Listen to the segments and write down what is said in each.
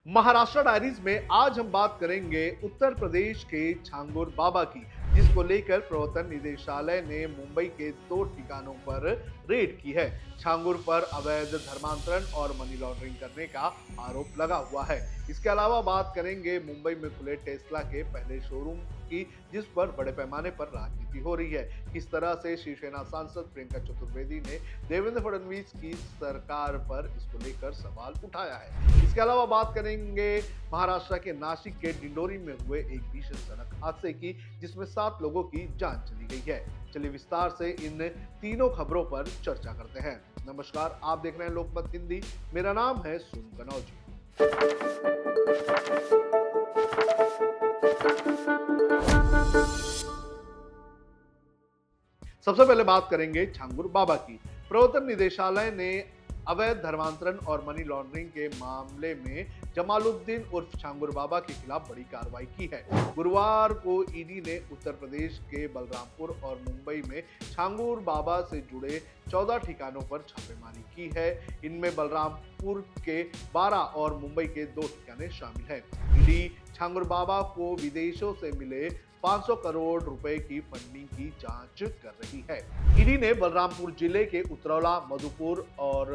Maharashtra diaries में आज हम बात करेंगे उत्तर प्रदेश के छांगुर बाबा की, जिसको लेकर प्रवर्तन निदेशालय ने मुंबई के 2 ठिकानों पर रेड की है। छांगुर पर अवैध धर्मांतरण और मनी लॉन्ड्रिंग करने का आरोप लगा हुआ है। इसके अलावा बात करेंगे मुंबई में खुले टेस्ला के पहले शोरूम की, जिस पर बड़े पैमाने पर राजनीति हो रही है। किस तरह से शिवसेना सांसद प्रियंका चतुर्वेदी ने देवेंद्र फडणवीस की सरकार पर इसको लेकर सवाल उठाया है। इसके अलावा बात करेंगे महाराष्ट्र के नासिक के डिंडोरी में हुए एक भीषण सड़क हादसे की, जिसमें 7 लोगों की जान चली गई है। चलिए विस्तार से इन तीनों खबरों पर चर्चा करते हैं। नमस्कार, आप देख रहे हैं लोकमत हिंदी। मेरा नाम है सुन कनौजी। सबसे पहले बात करेंगे छांगुर बाबा की। प्रवर्तन निदेशालय ने अवैध धर्मांतरण और मनी लॉन्ड्रिंग के मामले में जमालुद्दीन उर्फ छांगुर बाबा के खिलाफ बड़ी कार्रवाई की है। गुरुवार को ईडी ने उत्तर प्रदेश के बलरामपुर और मुंबई में छांगुर बाबा से जुड़े 14 ठिकानों पर छापेमारी की है। इनमें बलरामपुर के 12 और मुंबई के 2 ठिकाने शामिल हैं। ईडी छांगुर बाबा को विदेशों से मिले 500 करोड़ रुपए की फंडिंग की जांच कर रही है। ईडी ने बलरामपुर जिले के उतरौला, मधुपुर और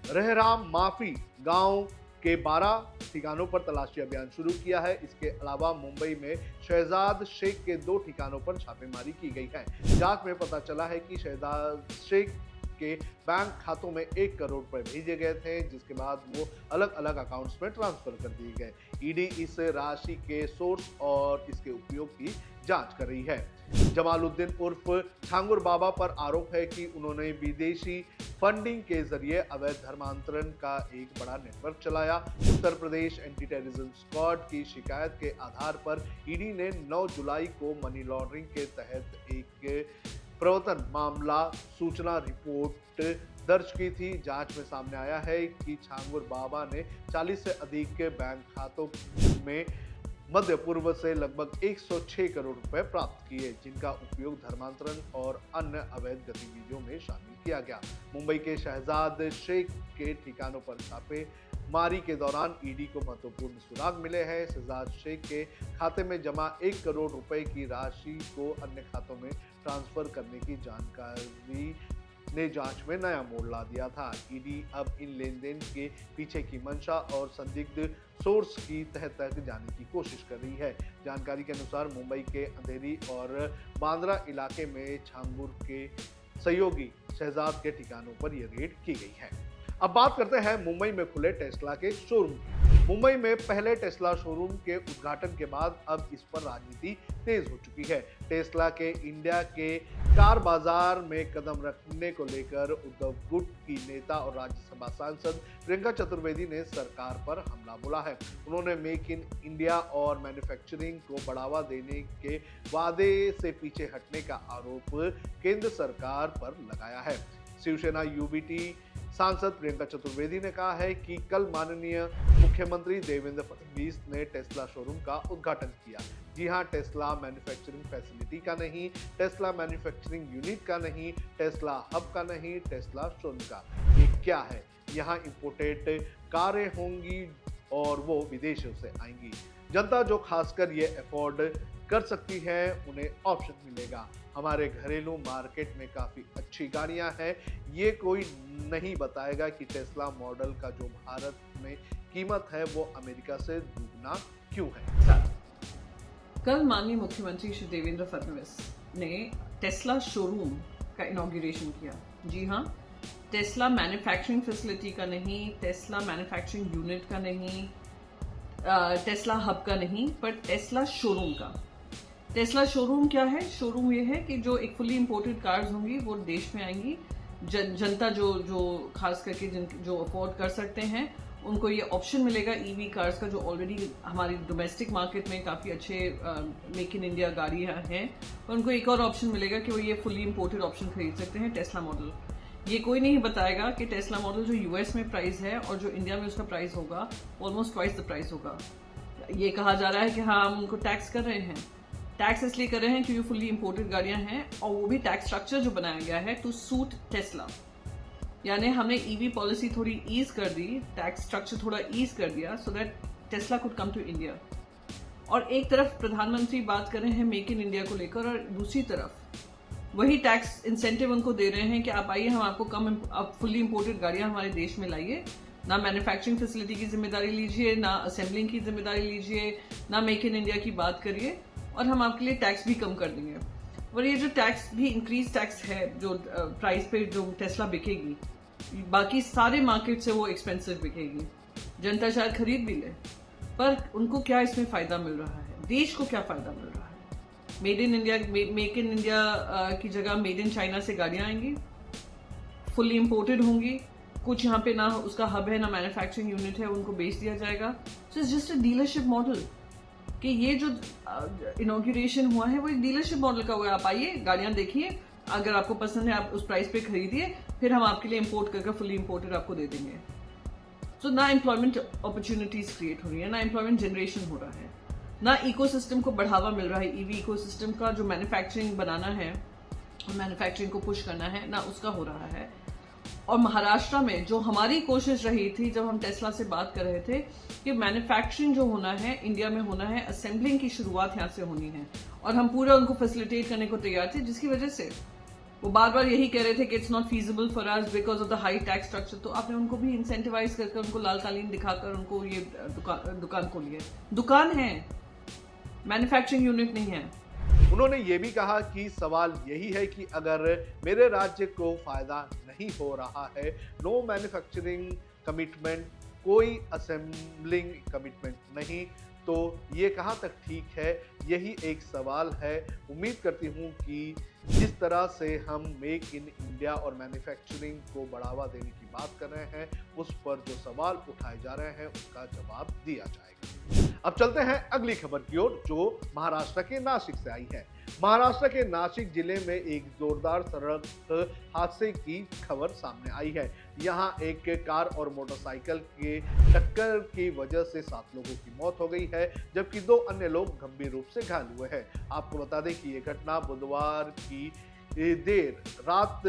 रहराम माफी गांव के 12 ठिकानों पर तलाशी अभियान शुरू किया है। इसके अलावा मुंबई में शहजाद शेख के 2 ठिकानों पर छापेमारी की गई है। जांच में पता चला है कि शहजाद शेख के बैंक खातों में 1 करोड़ रुपए भेजे गए थे, जिसके बाद वो अलग अलग अकाउंट्स में ट्रांसफर कर दिए गए। ईडी इस राशि के सोर्स और इसके उपयोग की जांच कर रही है। जमालुद्दीन उर्फ छांगुर बाबा पर आरोप है कि उन्होंने विदेशी फंडिंग के जरिए अवैध धर्मांतरण का एक बड़ा नेटवर्क चलाया। Uttar Pradesh anti terrorism squad की शिकायत के आधार पर ईडी ने 9 जुलाई को मनी लॉन्ड्रिंग के तहत एक प्रवर्तन मामला सूचना रिपोर्ट दर्ज की थी। जांच में सामने आया है कि छांगुर बाबा ने 40 से अधिक बैंक खातों में मध्य पूर्व से लगभग 106 करोड़ रुपए प्राप्त किए, जिनका उपयोग धर्मांतरण और अन्य अवैध गतिविधियों में शामिल किया गया। मुंबई के शहजाद शेख के ठिकानों पर छापेमारी के दौरान ईडी को महत्वपूर्ण सुराग मिले हैं। शहजाद शेख के खाते में जमा 1 करोड़ रुपए की राशि को अन्य खातों में ट्रांसफर करने की जानकारी ने जांच में नया मोड़ ला दिया था। ईडी अब इन लेनदेन के पीछे की मंशा और संदिग्ध सोर्स की तह तक जाने की कोशिश कर रही है। जानकारी के अनुसार मुंबई के अंधेरी और बांद्रा इलाके में छांगुर के सहयोगी शहजाद के ठिकानों पर यह रेड की गई है। अब बात करते हैं मुंबई में खुले टेस्ला के शोरूम की। मुंबई में पहले टेस्ला शोरूम के उद्घाटन के बाद अब इस पर राजनीति तेज हो चुकी है। टेस्ला के इंडिया के कार बाजार में कदम रखने को लेकर उद्धव गुट की नेता और राज्यसभा सांसद प्रियंका चतुर्वेदी ने सरकार पर हमला बोला है। उन्होंने मेक इन इंडिया और मैन्युफैक्चरिंग को बढ़ावा देने के वादे से पीछे हटने का आरोप केंद्र सरकार पर लगाया है। शिवसेना यूबीटी सांसद प्रियंका चतुर्वेदी ने कहा है कि कल माननीय मुख्यमंत्री देवेंद्र फडणवीस ने टेस्ला शोरूम का उद्घाटन किया। जी हां, टेस्ला मैन्युफैक्चरिंग फैसिलिटी का नहीं, टेस्ला मैन्युफैक्चरिंग यूनिट का नहीं, टेस्ला हब का नहीं, टेस्ला शोरूम का। ये क्या है? यहाँ इंपोर्टेड कारें होंगी और वो विदेशों से आएंगी। जनता जो खासकर ये अफोर्ड कर सकती है, उन्हें ऑप्शन मिलेगा। हमारे घरेलू मार्केट में काफी अच्छी गाड़ियां हैं। ये कोई नहीं बताएगा कि टेस्ला मॉडल का जो भारत में कीमत है वो अमेरिका से दुगना क्यों है। कल माननीय मुख्यमंत्री श्री देवेंद्र फडणवीस ने टेस्ला शोरूम का इनॉग्रेशन किया। जी हाँ, टेस्ला मैन्युफैक्चरिंग फैसिलिटी का नहीं, टेस्ला मैन्युफैक्चरिंग यूनिट का नहीं, टेस्ला हब का नहीं, पर टेस्ला शोरूम का। टेस्ला शोरूम क्या है? शोरूम ये है कि जो एक फुली इंपोर्टेड कार्स होंगी वो देश में आएंगी। जनता जो खास करके जो अफोर्ड कर सकते हैं उनको ये ऑप्शन मिलेगा। ईवी कार्स का जो ऑलरेडी हमारी डोमेस्टिक मार्केट में काफ़ी अच्छे मेक इन इंडिया गाड़ियाँ हैं, उनको एक और ऑप्शन मिलेगा कि वो ये फुली इंपोर्टेड ऑप्शन खरीद सकते हैं टेस्ला मॉडल। ये कोई नहीं बताएगा कि टेस्ला मॉडल जो यूएस में प्राइस है और जो इंडिया में उसका प्राइस होगा ऑलमोस्ट ट्वाइस द प्राइस होगा। ये कहा जा रहा है कि हाँ, हम उनको टैक्स कर रहे हैं। टैक्स इसलिए कर रहे हैं क्योंकि फुली इंपोर्टेड गाड़ियां हैं और वो भी टैक्स स्ट्रक्चर जो बनाया गया है टू सूट टेस्ला। यानी हमने ईवी पॉलिसी थोड़ी ईज कर दी, टैक्स स्ट्रक्चर थोड़ा ईज कर दिया, so that Tesla could come to India, और एक तरफ प्रधानमंत्री बात कर रहे हैं मेक इन इंडिया को लेकर, और दूसरी तरफ वही टैक्स इंसेंटिव उनको दे रहे हैं कि आप आइए, हम आपको आप फुल्ली इंपोर्टेड गाड़ियां हमारे देश में लाइए, ना मैन्युफैक्चरिंग फैसिलिटी की जिम्मेदारी लीजिए, ना असेंबलिंग की जिम्मेदारी लीजिए, ना मेक इन इंडिया की बात करिए, और हम आपके लिए टैक्स भी कम कर देंगे। और ये जो टैक्स भी इंक्रीज टैक्स है, जो प्राइस पे जो टेस्ला बिकेगी, बाकी सारे मार्केट से वो एक्सपेंसिव बिकेगी, जनता शायद खरीद भी ले, पर उनको क्या इसमें फायदा मिल रहा है, देश को क्या फायदा मिल रहा है? Made in India, make in India की जगह मेड इन चाइना से गाड़ियां आएंगी, फुल्ली इंपोर्टेड होंगी, कुछ यहाँ पे ना उसका हब है ना मैन्युफैक्चरिंग यूनिट है, उनको बेच दिया जाएगा। So it's just a dealership model, कि ये जो इनॉग्रेशन हुआ है वो एक डीलरशिप मॉडल का हुआ है। आप आइए, गाड़ियां देखिए, अगर आपको पसंद है आप उस प्राइस पे खरीदिए, फिर हम आपके लिए इंपोर्ट करके फुल्ली इंपोर्टेड आपको दे देंगे। सो ना एम्प्लॉयमेंट अपॉर्चुनिटीज क्रिएट हो रही है, ना एम्प्लॉयमेंट जनरेशन हो रहा है, ना इकोसिस्टम को बढ़ावा मिल रहा है। ईवी इकोसिस्टम का जो मैन्युफैक्चरिंग बनाना है और मैन्युफैक्चरिंग को पुश करना है, ना उसका हो रहा है। और महाराष्ट्र में जो हमारी कोशिश रही थी जब हम टेस्ला से बात कर रहे थे कि मैन्युफैक्चरिंग जो होना है इंडिया में होना है, असेंबलिंग की शुरुआत यहाँ से होनी है, और हम पूरा उनको फैसिलिटेट करने को तैयार थे, जिसकी वजह से वो बार बार यही कह रहे थे कि it's not feasible for us because of the high tax structure. तो आपने उनको भी इंसेंटिवाइज करके उनको लाल कालीन दिखाकर उनको ये दुकान खोली है। दुकान है, मैन्युफैक्चरिंग यूनिट नहीं है। उन्होंने ये भी कहा कि सवाल यही है कि अगर मेरे राज्य को फायदा नहीं हो रहा है, नो मैन्युफैक्चरिंग कमिटमेंट, कोई असेंबलिंग कमिटमेंट नहीं, तो ये कहाँ तक ठीक है, यही एक सवाल है। उम्मीद करती हूँ कि जिस तरह से हम मेक इन इंडिया और मैन्युफैक्चरिंग को बढ़ावा देने की बात कर रहे हैं, उस पर जो सवाल उठाए जा रहे हैं उसका जवाब दिया जाएगा। अब चलते हैं अगली खबर की ओर, जो महाराष्ट्र के नासिक से आई है। महाराष्ट्र के नासिक जिले में एक जोरदार सड़क हादसे की खबर सामने आई है। यहां एक कार और मोटरसाइकिल के टक्कर की वजह से 7 लोगों की मौत हो गई है, जबकि 2 अन्य लोग गंभीर रूप से घायल हुए हैं। आपको बता दें कि ये घटना बुधवार की देर रात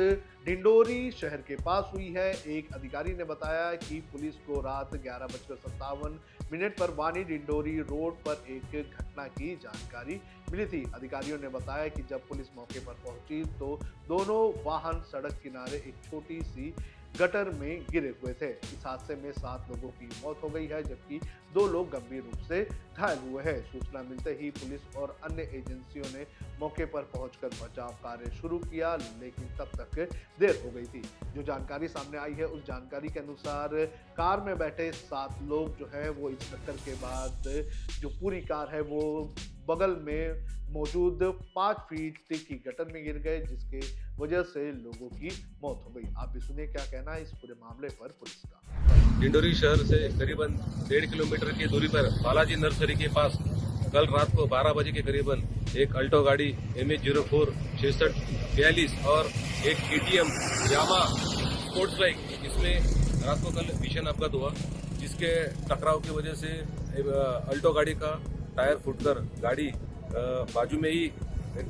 डिंडोरी शहर के पास हुई है। एक अधिकारी ने बताया कि पुलिस को रात 11:57 पर वानी डिंडोरी रोड पर एक घटना की जानकारी मिली थी। अधिकारियों ने बताया कि जब पुलिस मौके पर पहुंची तो दोनों वाहन सड़क किनारे एक छोटी सी गटर में गिरे हुए थे। इस हादसे में 7 लोगों की मौत हो गई है, जबकि 2 लोग गंभीर रूप से घायल हुए हैं। सूचना मिलते ही पुलिस और अन्य एजेंसियों ने मौके पर पहुंचकर बचाव कार्य शुरू किया, लेकिन तब तक देर हो गई थी। जो जानकारी सामने आई है उस जानकारी के अनुसार कार में बैठे 7 लोग जो है वो इस टक्कर के बाद जो पूरी कार है वो बगल में मौजूद 5 फीट की गटर में गिर गए, जिसके वजह से लोगों की मौत हो गई। आप भी सुनिए क्या कहना है इस पूरे मामले पर पुलिस का। डिंडोरी शहर से करीबन 1.5 किलोमीटर की दूरी पर बालाजी नर्सरी के पास कल रात को 12 बजे के करीबन एक अल्टो गाड़ी MH04 6642 और एक KTM यामा स्पोर्ट्स बाइक, इसमें रात को कल भीषण अपघात हुआ, जिसके टकराव की वजह से अल्टो गाड़ी का टायर फूटकर गाड़ी बाजू में ही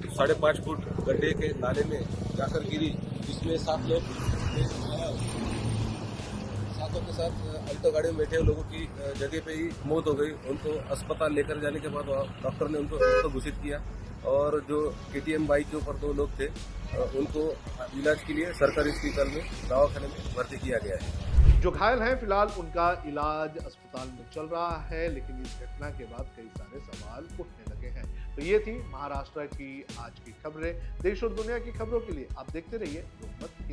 5.5 फुट गड्ढे के नाले में जाकर गिरी, जिसमें 7 लोग के साथ अल्टो गाड़ी में बैठे लोगों की जगह पे ही मौत हो गई। उनको अस्पताल लेकर जाने के बाद डॉक्टर ने उनको घोषित किया, और जो KTM बाइक के ऊपर 2 लोग थे उनको इलाज के लिए सरकारी अस्पताल में दवाखाने में भर्ती किया गया है। जो घायल हैं फिलहाल उनका इलाज अस्पताल में चल रहा है, लेकिन इस घटना के बाद कई सारे सवाल उठने लगे हैं। तो ये थी महाराष्ट्र की आज की खबरें। देश और दुनिया की खबरों के लिए आप देखते रहिए लोकमत।